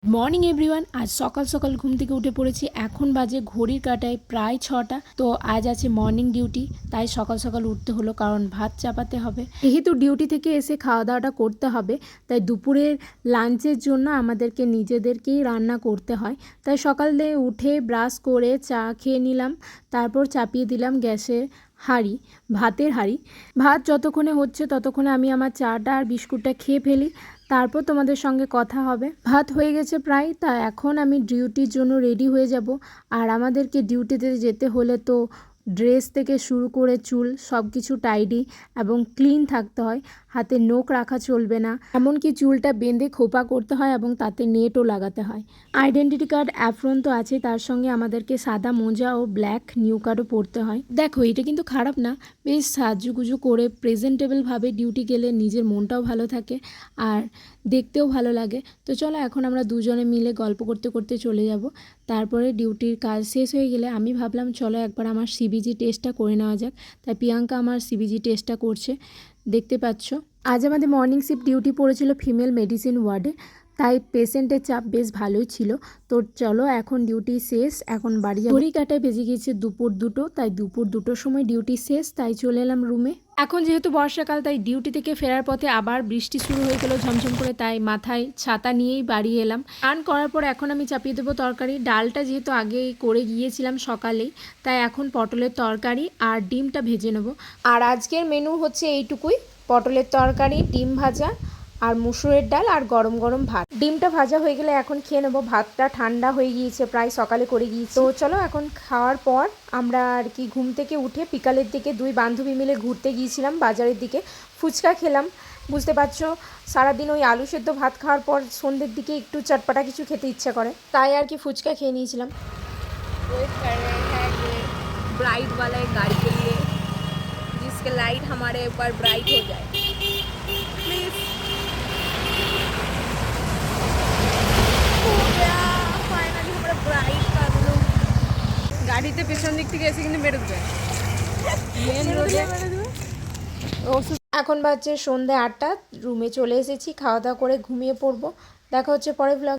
Morning everyone. আজ সকাল সকাল ঘুম থেকে উঠে পড়েছি। এখন বাজে ঘড়ির কাঁটায় প্রায় 6টা। তো আজ আছে মর্নিং ডিউটি, তাই সকাল সকাল উঠতে হলো, কারণ ভাত চাপাতে হবে। যেহেতু ডিউটি থেকে এসে খাওয়া দাওয়াটা করতে হবে, তাই দুপুরের লাঞ্চের জন্য আমাদেরকে নিজেদেরকেই রান্না করতে হয়। তাই সকালে উঠে ব্রাশ করে চা খেয়ে নিলাম, তারপর চাপিয়ে দিলাম গ্যাসে ভাতের হাঁড়ি। ভাত যতক্ষণে হচ্ছে ততক্ষণে আমি আমার চাটা আর বিস্কুটটা খেয়ে ফেলি, তারপর তোমাদের সঙ্গে কথা হবে। ভাত হয়ে গেছে প্রায়, তা এখন আমি ডিউটির জন্য রেডি হয়ে যাব। আর আমাদেরকে ডিউটিতে যেতে হলে তো ড্রেস থেকে শুরু করে চুল সব কিছু টাইডি এবং ক্লিন থাকতে হয়। হাতে নখ রাখা চলবে না, এমনকি চুলটা বেঁধে খোপা করতে হয় এবং তাতে নেটও লাগাতে হয়। আইডেন্টিটি কার্ড অ্যাপ্রন তো আছে, তার সঙ্গে আমাদেরকে সাদা মোজা ও ব্ল্যাক নিউ কার্ডও পরতে হয়। দেখো, এটা কিন্তু খারাপ না, বেশ সাজুগুজু করে প্রেজেন্টেবলভাবে ডিউটি গেলে নিজের মনটাও ভালো থাকে আর দেখতেও ভালো লাগে। তো চলো, এখন আমরা দুজনে মিলে গল্প করতে করতে চলে যাব। তারপরে ডিউটির কাজ শেষ হয়ে গেলে আমি ভাবলাম চলো একবার আমার সিবিজি টেস্টটা করে নেওয়া যাক। তাই প্রিয়াঙ্কা আমার সিবিজি টেস্টটা করছে, দেখতে পাচ্ছ। আজ আমাদের মর্নিং শিফট ডিউটি পড়েছিল ফিমেল মেডিসিন ওয়ার্ডে, তাই পেশেন্টের চাপ বেশ ভালোই ছিল। তো চলো, এখন ডিউটি শেষ, এখন বাড়ি যাবো। ঘড়ি কাটায় বেজে গিয়েছে দুপুর 2টো, তাই দুপুর 2টোর সময় ডিউটি শেষ, তাই চলে এলাম রুমে। এখন যেহেতু বর্ষাকাল, তাই ডিউটি থেকে ফেরার পথে আবার বৃষ্টি শুরু হয়ে গেল ঝমঝম করে, তাই মাথায় ছাতা নিয়েই বাড়ি এলাম। রান করার পর এখন আমি চাপিয়ে দেবো তরকারি। ডালটা যেহেতু আগেই করে গিয়েছিলাম সকালেই, তাই এখন পটলের তরকারি আর ডিমটা ভেজে নেব। আর আজকের মেনু হচ্ছে এইটুকুই: পটলের তরকারি, ডিম ভাজা আর মুসুরের ডাল আর গরম গরম ভাত। ডিমটা ভাজা হয়ে গেলে এখন খেয়ে নেবো। ভাতটা ঠান্ডা হয়ে গিয়েছে, প্রায় সকালে করে গিয়েছি। তো চলো, এখন খাওয়ার পর আমরা আর কি ঘুম থেকে উঠে বিকালের দিকে দুই বান্ধবী মিলে ঘুরতে গিয়েছিলাম বাজারের দিকে। ফুচকা খেলাম। বুঝতে পারছো, সারাদিন ওই আলু সেদ্ধ ভাত খাওয়ার পর সন্ধ্যের দিকে একটু চটপটা কিছু খেতে ইচ্ছা করে, তাই আর কি ফুচকা খেয়ে নিয়েছিলাম। ब्राइट वाला एक गाड़ी के लिए जिसके लाइट हमारे ऊपर ब्राइट हो जाए प्लीज। हो गया फाइनली, हमारा ब्राइट कर लो। গাড়িতে পেছন দিক থেকে এসে কিন্তু মেরে দেবে, মেন রোডে মেরে দেবে। এখন বাজছে সন্ধ্যে 8টা, রুমে চলে এসেছি, খাওয়া দাওয়া করে ঘুমিয়ে পড়বো। দেখা হচ্ছে পরে ব্লগ।